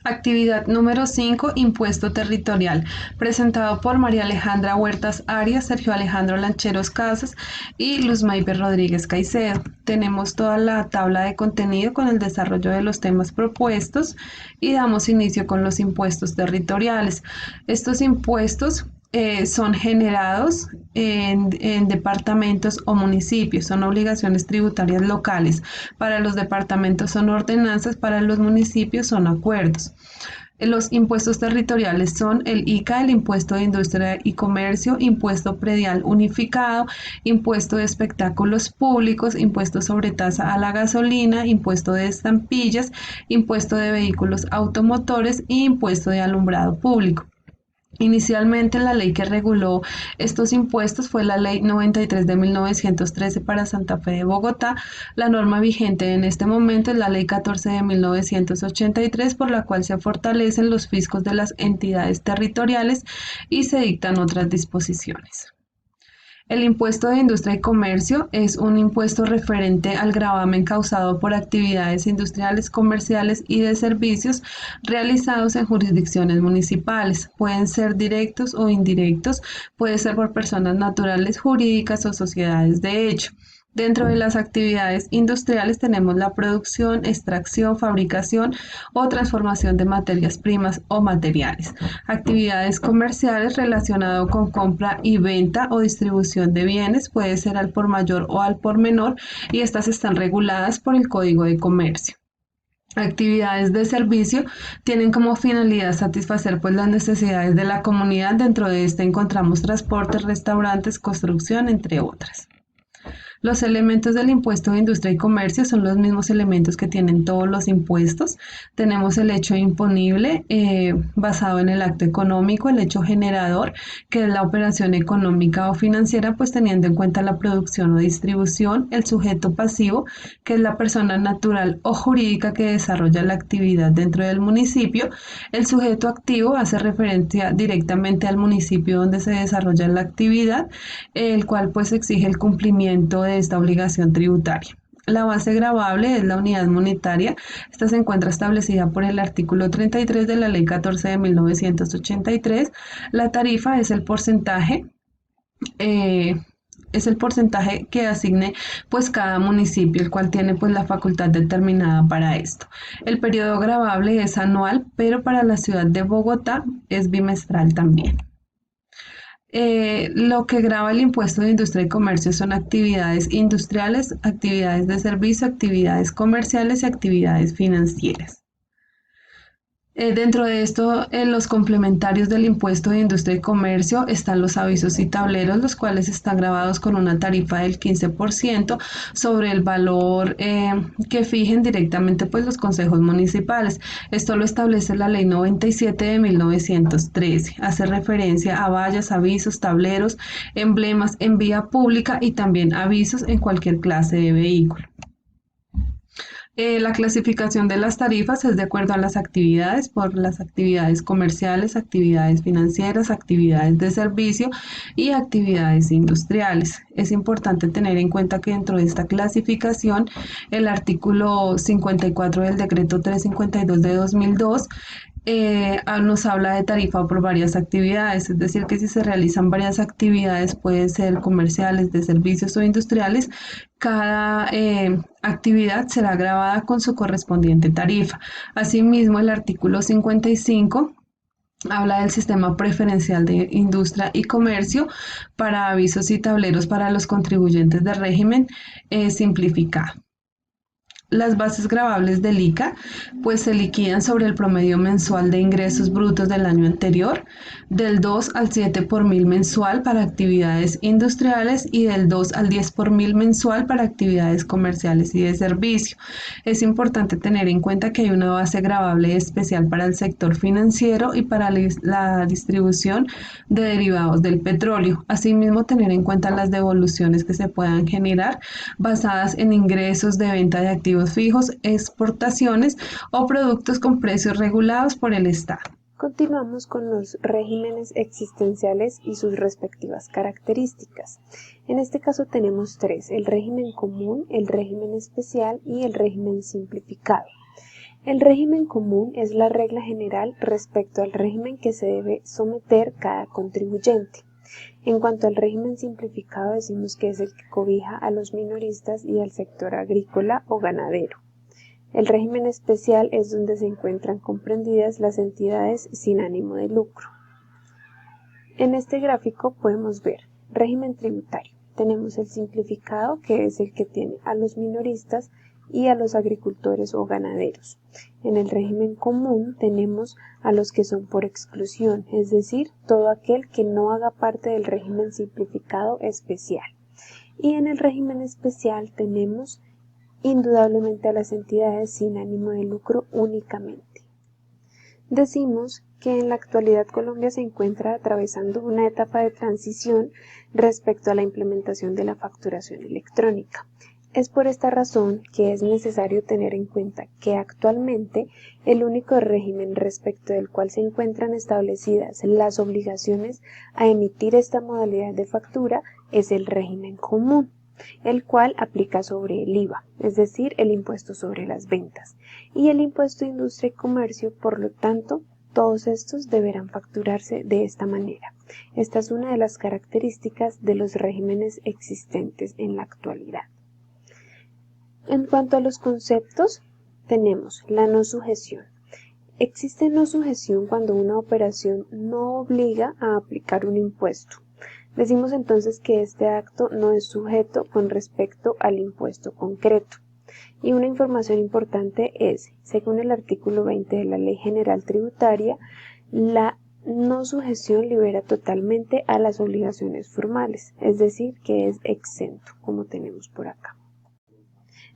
Actividad número 5, impuesto territorial, presentado por María Alejandra Huertas Arias, Sergio Alejandro Lancheros Casas y Luz Mayber Rodríguez Caicedo. Tenemos toda la tabla de contenido con el desarrollo de los temas propuestos y damos inicio con los impuestos territoriales. Estos impuestos son generados en departamentos o municipios, son obligaciones tributarias locales. Para los departamentos son ordenanzas, para los municipios son acuerdos. Los impuestos territoriales son el ICA, el impuesto de industria y comercio, impuesto predial unificado, impuesto de espectáculos públicos, impuesto sobre tasa a la gasolina, impuesto de estampillas, impuesto de vehículos automotores y impuesto de alumbrado público. Inicialmente la ley que reguló estos impuestos fue la Ley 93 de 1913 para Santa Fe de Bogotá. La norma vigente en este momento es la Ley 14 de 1983, por la cual se fortalecen los fiscos de las entidades territoriales y se dictan otras disposiciones. El impuesto de industria y comercio es un impuesto referente al gravamen causado por actividades industriales, comerciales y de servicios realizados en jurisdicciones municipales. Pueden ser directos o indirectos, puede ser por personas naturales, jurídicas o sociedades de hecho. Dentro de las actividades industriales tenemos la producción, extracción, fabricación o transformación de materias primas o materiales. Actividades comerciales relacionado con compra y venta o distribución de bienes, puede ser al por mayor o al por menor, y estas están reguladas por el Código de Comercio. Actividades de servicio tienen como finalidad satisfacer pues las necesidades de la comunidad. Dentro de esta encontramos transportes, restaurantes, construcción, entre otras. Los elementos del impuesto de industria y comercio son los mismos elementos que tienen todos los impuestos. Tenemos el hecho imponible basado en el acto económico, el hecho generador, que es la operación económica o financiera, pues teniendo en cuenta la producción o distribución, el sujeto pasivo, que es la persona natural o jurídica que desarrolla la actividad dentro del municipio. El sujeto activo hace referencia directamente al municipio donde se desarrolla la actividad, el cual pues exige el cumplimiento de esta obligación tributaria. La base gravable es la unidad monetaria. Esta se encuentra establecida por el artículo 33 de la Ley 14 de 1983. La tarifa eh, es el porcentaje que asigne pues cada municipio, el cual tiene pues la facultad determinada para esto. El periodo gravable es anual, pero para la ciudad de Bogotá es bimestral también. Lo que grava el impuesto de industria y comercio son actividades industriales, actividades de servicio, actividades comerciales y actividades financieras. Dentro de esto, en los complementarios del impuesto de industria y comercio están los avisos y tableros, los cuales están grabados con una tarifa del 15% sobre el valor que fijen directamente pues, los consejos municipales. Esto lo establece la Ley 97 de 1913. Hace referencia a vallas, avisos, tableros, emblemas en vía pública y también avisos en cualquier clase de vehículo. La clasificación de las tarifas es de acuerdo a las actividades, por las actividades comerciales, actividades financieras, actividades de servicio y actividades industriales. Es importante tener en cuenta que dentro de esta clasificación, el artículo 54 del decreto 352 de 2002 nos habla de tarifa por varias actividades, es decir, que si se realizan varias actividades, pueden ser comerciales, de servicios o industriales, cada actividad será grabada con su correspondiente tarifa. Asimismo, el artículo 55 habla del sistema preferencial de industria y comercio para avisos y tableros para los contribuyentes de régimen simplificado. Las bases gravables del ICA pues se liquidan sobre el promedio mensual de ingresos brutos del año anterior, del 2 al 7 por mil mensual para actividades industriales y del 2 al 10 por mil mensual para actividades comerciales y de servicio. Es importante tener en cuenta que hay una base gravable especial para el sector financiero y para la distribución de derivados del petróleo. Asimismo, tener en cuenta las devoluciones que se puedan generar basadas en ingresos de venta de activos fijos, exportaciones o productos con precios regulados por el Estado. Continuamos con los regímenes existenciales y sus respectivas características. En este caso tenemos tres: el régimen común, el régimen especial y el régimen simplificado. El régimen común es la regla general respecto al régimen que se debe someter cada contribuyente. En cuanto al régimen simplificado, decimos que es el que cobija a los minoristas y al sector agrícola o ganadero. El régimen especial es donde se encuentran comprendidas las entidades sin ánimo de lucro. En este gráfico podemos ver régimen tributario. Tenemos el simplificado, que es el que tiene a los minoristas y a los agricultores o ganaderos. En el régimen común tenemos a los que son por exclusión, es decir, todo aquel que no haga parte del régimen simplificado especial. Y en el régimen especial tenemos indudablemente a las entidades sin ánimo de lucro únicamente. Decimos que en la actualidad Colombia se encuentra atravesando una etapa de transición respecto a la implementación de la facturación electrónica. Es por esta razón que es necesario tener en cuenta que actualmente el único régimen respecto del cual se encuentran establecidas las obligaciones a emitir esta modalidad de factura es el régimen común, el cual aplica sobre el IVA, es decir, el impuesto sobre las ventas, y el impuesto de industria y comercio. Por lo tanto, todos estos deberán facturarse de esta manera. Esta es una de las características de los regímenes existentes en la actualidad. En cuanto a los conceptos, tenemos la no sujeción. Existe no sujeción cuando una operación no obliga a aplicar un impuesto. Decimos entonces que este acto no es sujeto con respecto al impuesto concreto. Y una información importante es, según el artículo 20 de la Ley General Tributaria, la no sujeción libera totalmente a las obligaciones formales, es decir, que es exento, como tenemos por acá.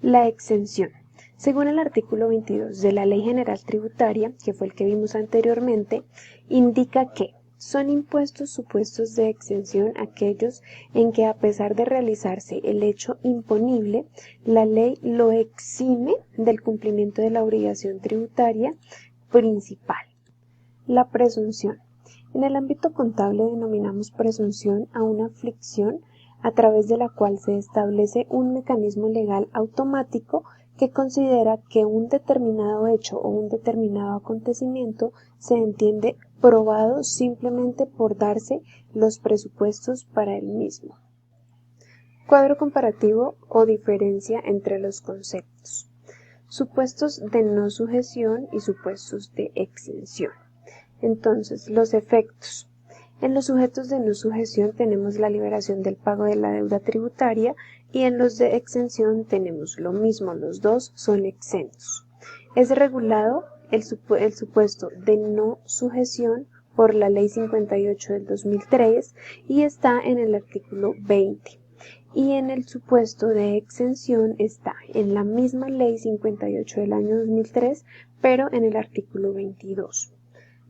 La exención. Según el artículo 22 de la Ley General Tributaria, que fue el que vimos anteriormente, indica que son impuestos supuestos de exención aquellos en que, a pesar de realizarse el hecho imponible, la ley lo exime del cumplimiento de la obligación tributaria principal. La presunción. En el ámbito contable denominamos presunción a una aflicción a través de la cual se establece un mecanismo legal automático que considera que un determinado hecho o un determinado acontecimiento se entiende probado simplemente por darse los presupuestos para el mismo. Cuadro comparativo o diferencia entre los conceptos. Supuestos de no sujeción y supuestos de exención. Entonces, los efectos. En los sujetos de no sujeción tenemos la liberación del pago de la deuda tributaria y en los de exención tenemos lo mismo, los dos son exentos. Es regulado el supuesto de no sujeción por la Ley 58 del 2003 y está en el artículo 20. Y en el supuesto de exención está en la misma Ley 58 del año 2003, pero en el artículo 22.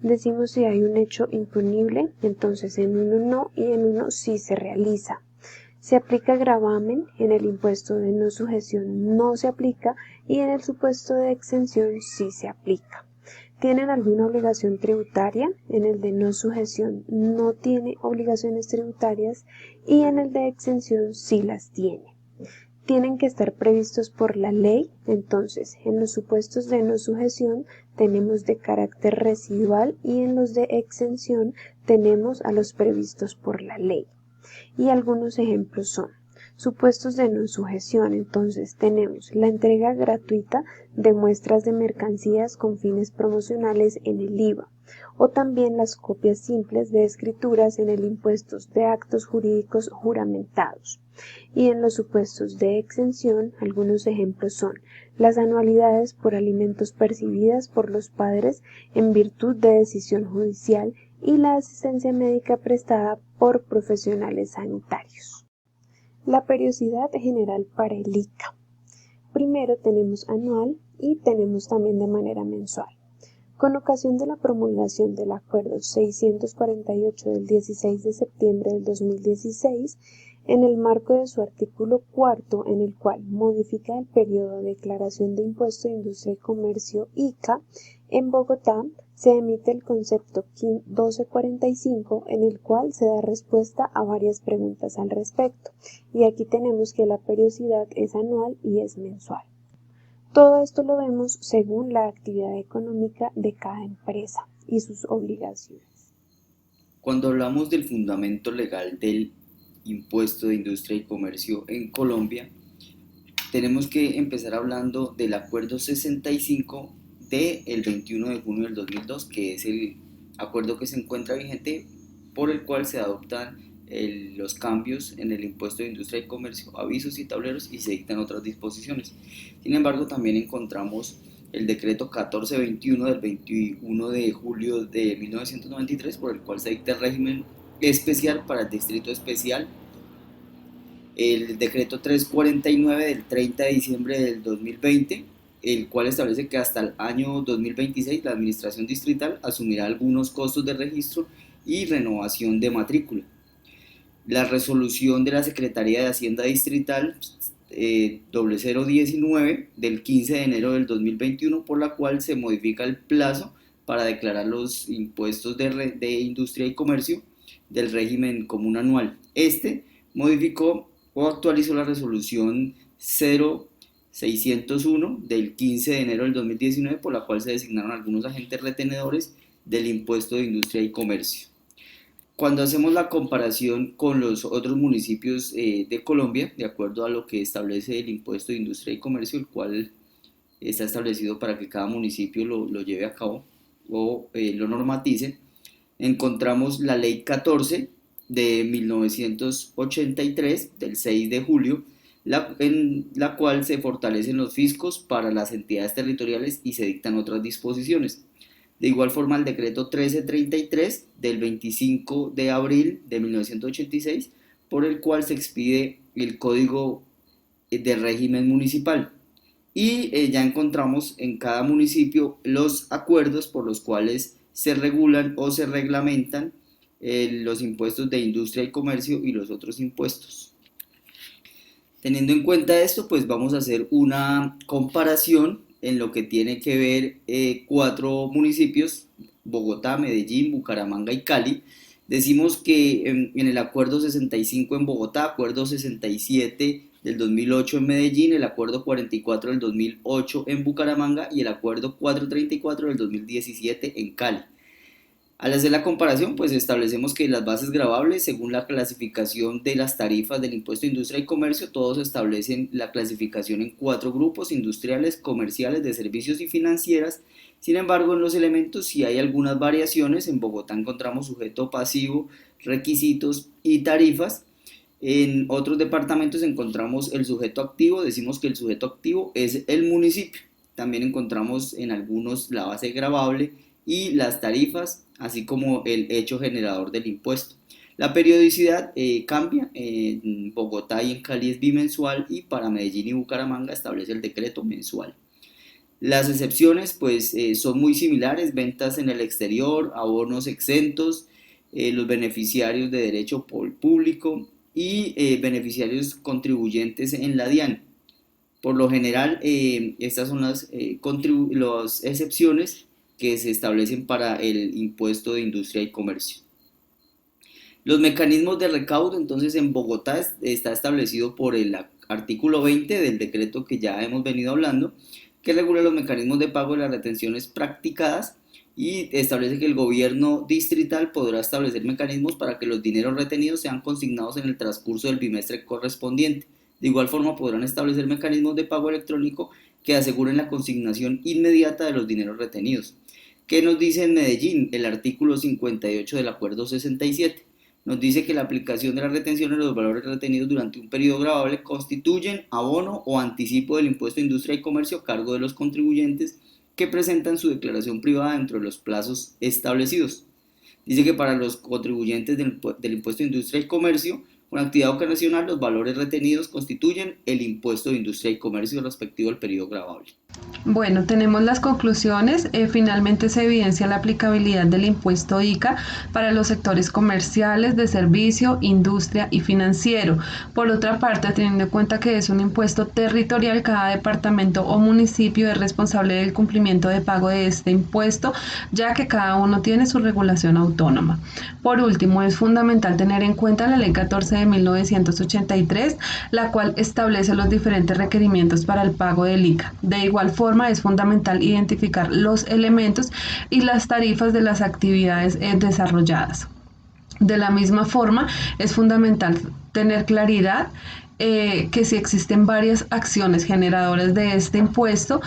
Decimos si hay un hecho imponible, entonces en uno no y en uno sí se realiza. Se aplica gravamen, en el impuesto de no sujeción no se aplica y en el supuesto de exención sí se aplica. ¿Tienen alguna obligación tributaria? En el de no sujeción no tiene obligaciones tributarias y en el de exención sí las tiene. Tienen que estar previstos por la ley, entonces en los supuestos de no sujeción tenemos de carácter residual y en los de exención tenemos a los previstos por la ley. Y algunos ejemplos son supuestos de no sujeción, entonces tenemos la entrega gratuita de muestras de mercancías con fines promocionales en el IVA, o también las copias simples de escrituras en el impuesto de actos jurídicos juramentados. Y en los supuestos de exención, algunos ejemplos son las anualidades por alimentos percibidas por los padres en virtud de decisión judicial y la asistencia médica prestada por profesionales sanitarios. La periodicidad general para el ICA. Primero tenemos anual y tenemos también de manera mensual. Con ocasión de la promulgación del Acuerdo 648 del 16 de septiembre del 2016, en el marco de su artículo 4, en el cual modifica el periodo de declaración de impuesto de industria y comercio ICA, en Bogotá se emite el concepto 1245, en el cual se da respuesta a varias preguntas al respecto, y aquí tenemos que la periodicidad es anual y es mensual. Todo esto lo vemos según la actividad económica de cada empresa y sus obligaciones. Cuando hablamos del fundamento legal del impuesto de industria y comercio en Colombia, tenemos que empezar hablando del acuerdo 65 del 21 de junio del 2002, que es el acuerdo que se encuentra vigente por el cual se adoptan los cambios en el impuesto de industria y comercio, avisos y tableros, y se dictan otras disposiciones. Sin embargo, también encontramos el decreto 1421 del 21 de julio de 1993, por el cual se dicta el régimen especial para el Distrito Especial, el decreto 349 del 30 de diciembre del 2020, el cual establece que hasta el año 2026 la administración distrital asumirá algunos costos de registro y renovación de matrícula. La resolución de la Secretaría de Hacienda Distrital 0019 del 15 de enero del 2021, por la cual se modifica el plazo para declarar los impuestos de industria y comercio del régimen común anual. Este modificó o actualizó la resolución 0601 del 15 de enero del 2019, por la cual se designaron algunos agentes retenedores del impuesto de industria y comercio. Cuando hacemos la comparación con los otros municipios de Colombia, de acuerdo a lo que establece el impuesto de industria y comercio, el cual está establecido para que cada municipio lo lleve a cabo o lo normatice, encontramos la ley 14 de 1983, del 6 de julio, en la cual se fortalecen los fiscos para las entidades territoriales y se dictan otras disposiciones. De igual forma, el decreto 1333 del 25 de abril de 1986, por el cual se expide el Código de Régimen Municipal. Y ya encontramos en cada municipio los acuerdos por los cuales se regulan o se reglamentan los impuestos de industria y comercio y los otros impuestos. Teniendo en cuenta esto, pues vamos a hacer una comparación en lo que tiene que ver 4 municipios: Bogotá, Medellín, Bucaramanga y Cali. Decimos que en el acuerdo 65 en Bogotá, acuerdo 67 del 2008 en Medellín, el acuerdo 44 del 2008 en Bucaramanga y el acuerdo 434 del 2017 en Cali. Al hacer la comparación, pues establecemos que las bases gravables, según la clasificación de las tarifas del impuesto de industria y comercio, todos establecen la clasificación en 4 grupos: industriales, comerciales, de servicios y financieras. Sin embargo, en los elementos sí hay algunas variaciones. En Bogotá encontramos sujeto pasivo, requisitos y tarifas. En otros departamentos encontramos el sujeto activo. Decimos que el sujeto activo es el municipio. También encontramos en algunos la base gravable y las tarifas, así como el hecho generador del impuesto. La periodicidad cambia. En Bogotá y en Cali es bimensual, y para Medellín y Bucaramanga establece el decreto mensual. Las excepciones pues son muy similares: ventas en el exterior, abonos exentos, los beneficiarios de derecho público y beneficiarios contribuyentes en la DIAN. Por lo general, estas son las excepciones que se establecen para el impuesto de industria y comercio. Los mecanismos de recaudo, entonces, en Bogotá está establecido por el artículo 20 del decreto que ya hemos venido hablando, que regula los mecanismos de pago de las retenciones practicadas y establece que el gobierno distrital podrá establecer mecanismos para que los dineros retenidos sean consignados en el transcurso del bimestre correspondiente. De igual forma, podrán establecer mecanismos de pago electrónico que aseguren la consignación inmediata de los dineros retenidos. ¿Qué nos dice en Medellín? El artículo 58 del acuerdo 67. Nos dice que la aplicación de las retenciones de los valores retenidos durante un periodo gravable constituyen abono o anticipo del impuesto de industria y comercio a cargo de los contribuyentes que presentan su declaración privada dentro de los plazos establecidos. Dice que para los contribuyentes del impuesto de industria y comercio con actividad ocasional, los valores retenidos constituyen el impuesto de industria y comercio respectivo al periodo gravable. Bueno, tenemos las conclusiones. Finalmente se evidencia la aplicabilidad del impuesto ICA para los sectores comerciales, de servicio, industria y financiero. Por otra parte, teniendo en cuenta que es un impuesto territorial, cada departamento o municipio es responsable del cumplimiento de pago de este impuesto, ya que cada uno tiene su regulación autónoma. Por último, es fundamental tener en cuenta la Ley 14 de 1983, la cual establece los diferentes requerimientos para el pago del ICA. De igual forma, es fundamental identificar los elementos y las tarifas de las actividades desarrolladas. De la misma forma, es fundamental tener claridad que si existen varias acciones generadoras de este impuesto,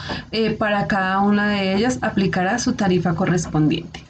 para cada una de ellas aplicará su tarifa correspondiente.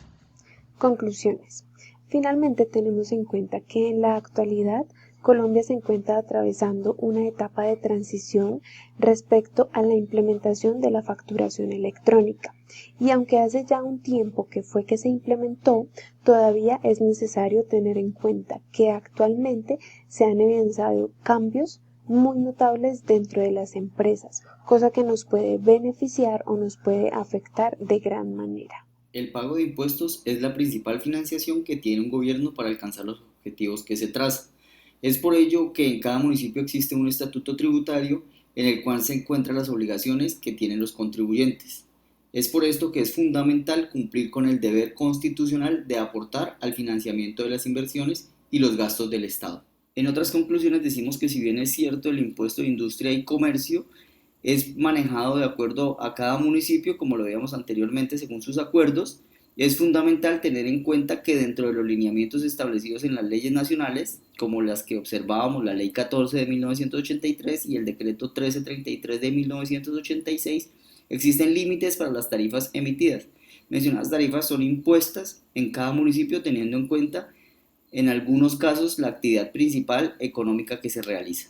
Conclusiones. Finalmente tenemos en cuenta que en la actualidad Colombia se encuentra atravesando una etapa de transición respecto a la implementación de la facturación electrónica, y aunque hace ya un tiempo que fue que se implementó, todavía es necesario tener en cuenta que actualmente se han evidenciado cambios muy notables dentro de las empresas, cosa que nos puede beneficiar o nos puede afectar de gran manera. El pago de impuestos es la principal financiación que tiene un gobierno para alcanzar los objetivos que se traza. Es por ello que en cada municipio existe un estatuto tributario en el cual se encuentran las obligaciones que tienen los contribuyentes. Es por esto que es fundamental cumplir con el deber constitucional de aportar al financiamiento de las inversiones y los gastos del Estado. En otras conclusiones decimos que si bien es cierto el impuesto de industria y comercio es manejado de acuerdo a cada municipio, como lo veíamos anteriormente, según sus acuerdos, es fundamental tener en cuenta que dentro de los lineamientos establecidos en las leyes nacionales, como las que observábamos, la Ley 14 de 1983 y el Decreto 1333 de 1986, existen límites para las tarifas emitidas. Mencionadas tarifas son impuestas en cada municipio teniendo en cuenta, en algunos casos, la actividad principal económica que se realiza.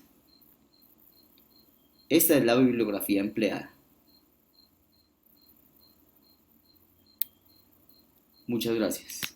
Esta es la bibliografía empleada. Muchas gracias.